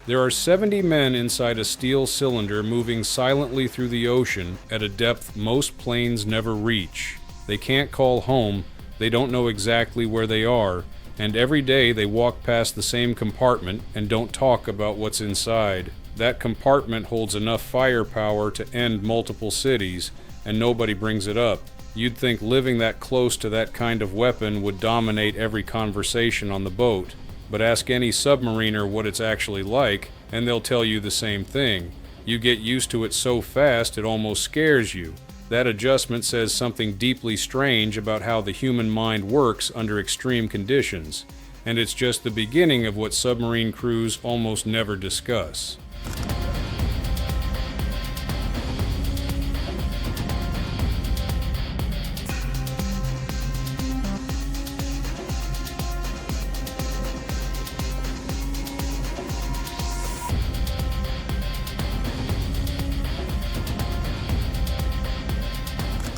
There are 70 men inside a steel cylinder moving silently through the ocean at a depth most planes never reach. They can't call home, they don't know exactly where they are, and every day they walk past the same compartment and don't talk about what's inside. That compartment holds enough firepower to end multiple cities, and nobody brings it up. You'd think living that close to that kind of weapon would dominate every conversation on the boat. But ask any submariner what it's actually like, and they'll tell you the same thing. You get used to it so fast it almost scares you. That adjustment says something deeply strange about how the human mind works under extreme conditions, and it's just the beginning of what submarine crews almost never discuss.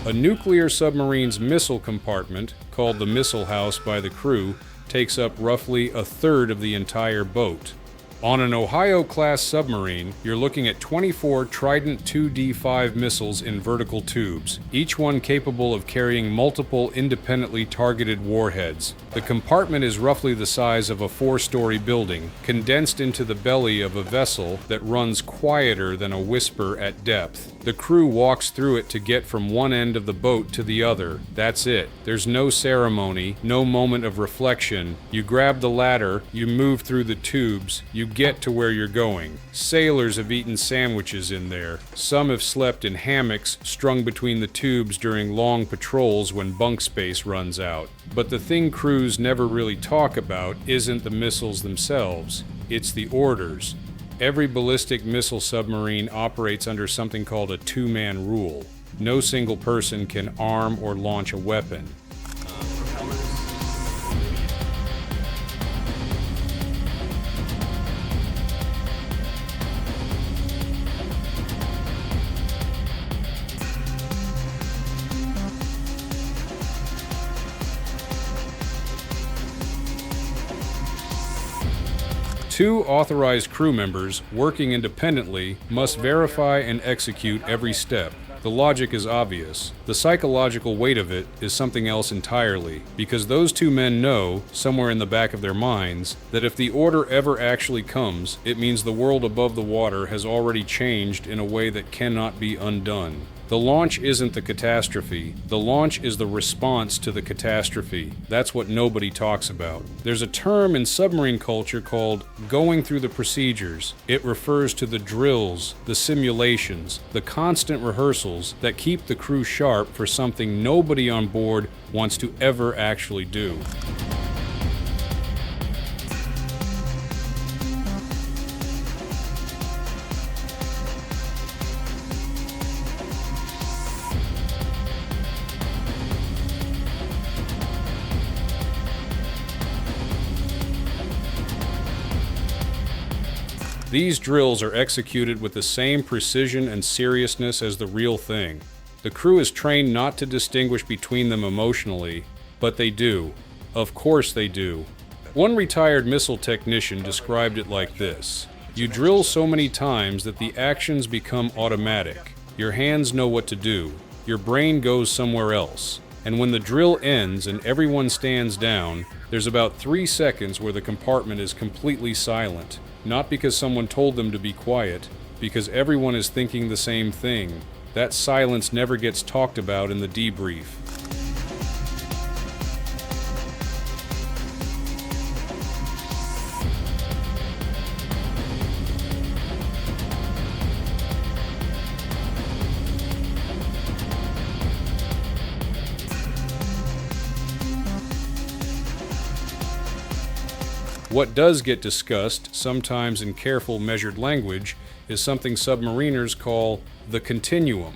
A nuclear submarine's missile compartment, called the missile house by the crew, takes up roughly a third of the entire boat. On an Ohio-class submarine, you're looking at 24 Trident 2D5 missiles in vertical tubes, each one capable of carrying multiple independently targeted warheads. The compartment is roughly the size of a 4-story building, condensed into the belly of a vessel that runs quieter than a whisper at depth. The crew walks through it to get from one end of the boat to the other. That's it. There's no ceremony, no moment of reflection. You grab the ladder, you move through the tubes, you get to where you're going. Sailors have eaten sandwiches in there. Some have slept in hammocks strung between the tubes during long patrols when bunk space runs out. But the thing crews never really talk about isn't the missiles themselves. It's the orders. Every ballistic missile submarine operates under something called a two-man rule. No single person can arm or launch a weapon. Two authorized crew members, working independently, must verify and execute every step. The logic is obvious. The psychological weight of it is something else entirely, because those two men know, somewhere in the back of their minds, that if the order ever actually comes, it means the world above the water has already changed in a way that cannot be undone. The launch isn't the catastrophe. The launch is the response to the catastrophe. That's what nobody talks about. There's a term in submarine culture called going through the procedures. It refers to the drills, the simulations, the constant rehearsals that keep the crew sharp for something nobody on board wants to ever actually do. These drills are executed with the same precision and seriousness as the real thing. The crew is trained not to distinguish between them emotionally, but they do. Of course they do. One retired missile technician described it like this: you drill so many times that the actions become automatic. Your hands know what to do. Your brain goes somewhere else. And when the drill ends and everyone stands down, there's about 3 seconds where the compartment is completely silent. Not because someone told them to be quiet, because everyone is thinking the same thing. That silence never gets talked about in the debrief. What does get discussed, sometimes in careful, measured language, is something submariners call the continuum.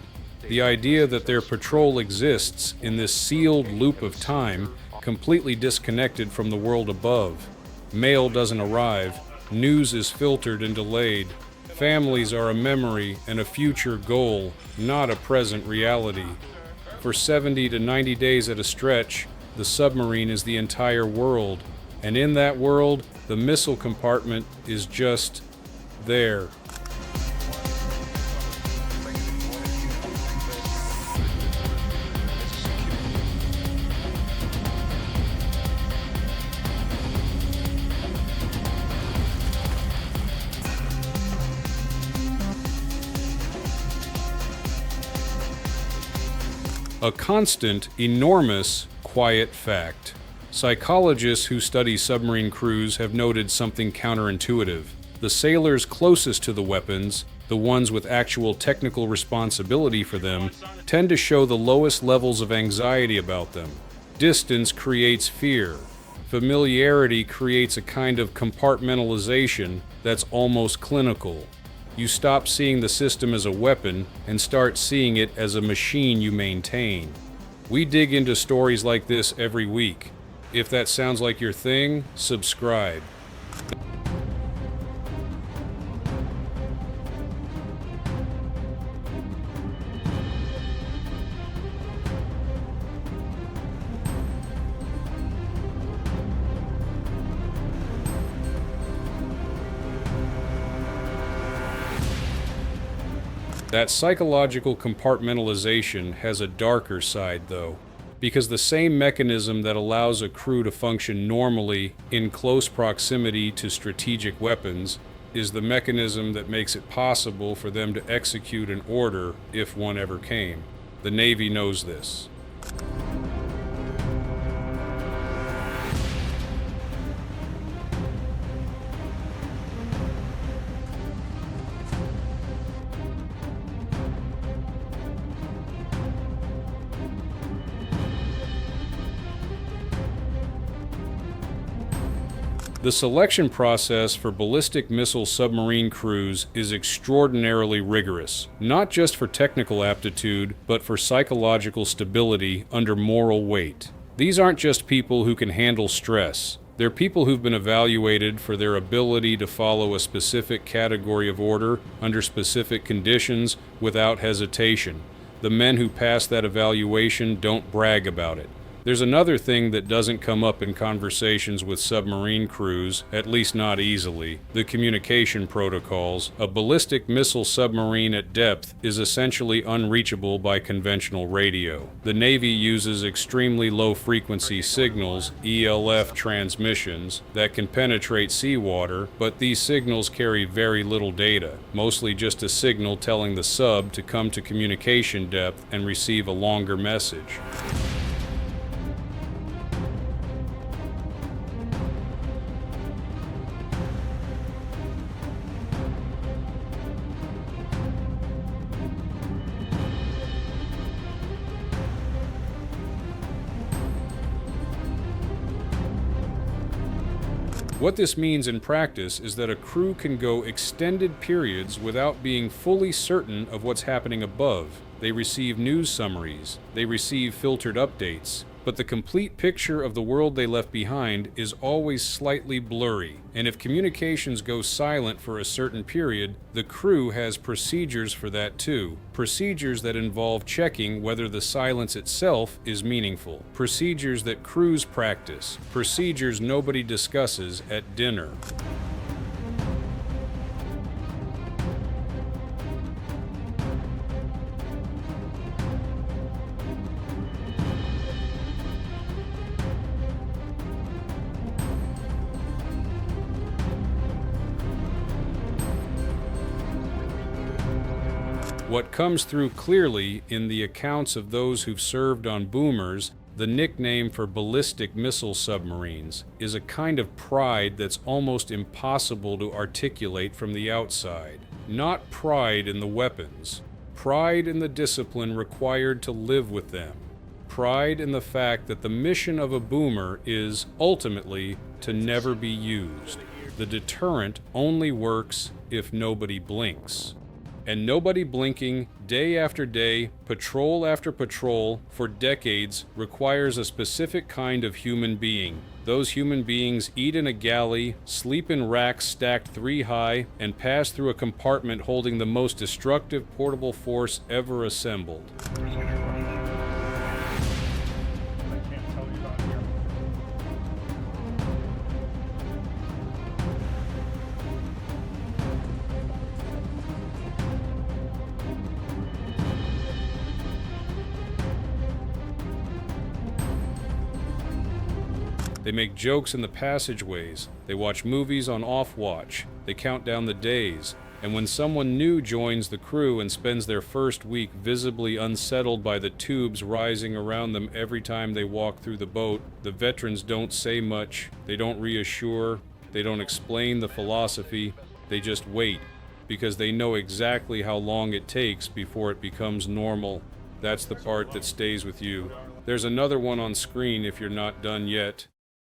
The idea that their patrol exists in this sealed loop of time, completely disconnected from the world above. Mail doesn't arrive, news is filtered and delayed. Families are a memory and a future goal, not a present reality. For 70 to 90 days at a stretch, the submarine is the entire world. And in that world, the missile compartment is just There. A constant, enormous, quiet fact. Psychologists who study submarine crews have noted something counterintuitive. The sailors closest to the weapons, the ones with actual technical responsibility for them, tend to show the lowest levels of anxiety about them. Distance creates fear. Familiarity creates a kind of compartmentalization that's almost clinical. You stop seeing the system as a weapon and start seeing it as a machine you maintain. We dig into stories like this every week. If that sounds like your thing, subscribe. That psychological compartmentalization has a darker side, though, because the same mechanism that allows a crew to function normally in close proximity to strategic weapons is the mechanism that makes it possible for them to execute an order if one ever came. The Navy knows this. The selection process for ballistic missile submarine crews is extraordinarily rigorous, not just for technical aptitude, but for psychological stability under moral weight. These aren't just people who can handle stress. They're people who've been evaluated for their ability to follow a specific category of order under specific conditions without hesitation. The men who pass that evaluation don't brag about it. There's another thing that doesn't come up in conversations with submarine crews, at least not easily: the communication protocols. A ballistic missile submarine at depth is essentially unreachable by conventional radio. The Navy uses extremely low-frequency signals, ELF transmissions, that can penetrate seawater, but these signals carry very little data, mostly just a signal telling the sub to come to communication depth and receive a longer message. What this means in practice is that a crew can go extended periods without being fully certain of what's happening above. They receive news summaries, they receive filtered updates, but the complete picture of the world they left behind is always slightly blurry. And if communications go silent for a certain period, the crew has procedures for that too. Procedures that involve checking whether the silence itself is meaningful. Procedures that crews practice. Procedures nobody discusses at dinner. What comes through clearly in the accounts of those who've served on boomers, the nickname for ballistic missile submarines, is a kind of pride that's almost impossible to articulate from the outside. Not pride in the weapons, pride in the discipline required to live with them. Pride in the fact that the mission of a boomer is, ultimately, to never be used. The deterrent only works if nobody blinks. And nobody blinking, day after day, patrol after patrol, for decades, requires a specific kind of human being. Those human beings eat in a galley, sleep in racks stacked 3 high, and pass through a compartment holding the most destructive portable force ever assembled. They make jokes in the passageways. They watch movies on off-watch. They count down the days. And when someone new joins the crew and spends their first week visibly unsettled by the tubes rising around them every time they walk through the boat, the veterans don't say much, they don't reassure, they don't explain the philosophy, they just wait, because they know exactly how long it takes before it becomes normal. That's the part that stays with you. There's another one on screen if you're not done yet.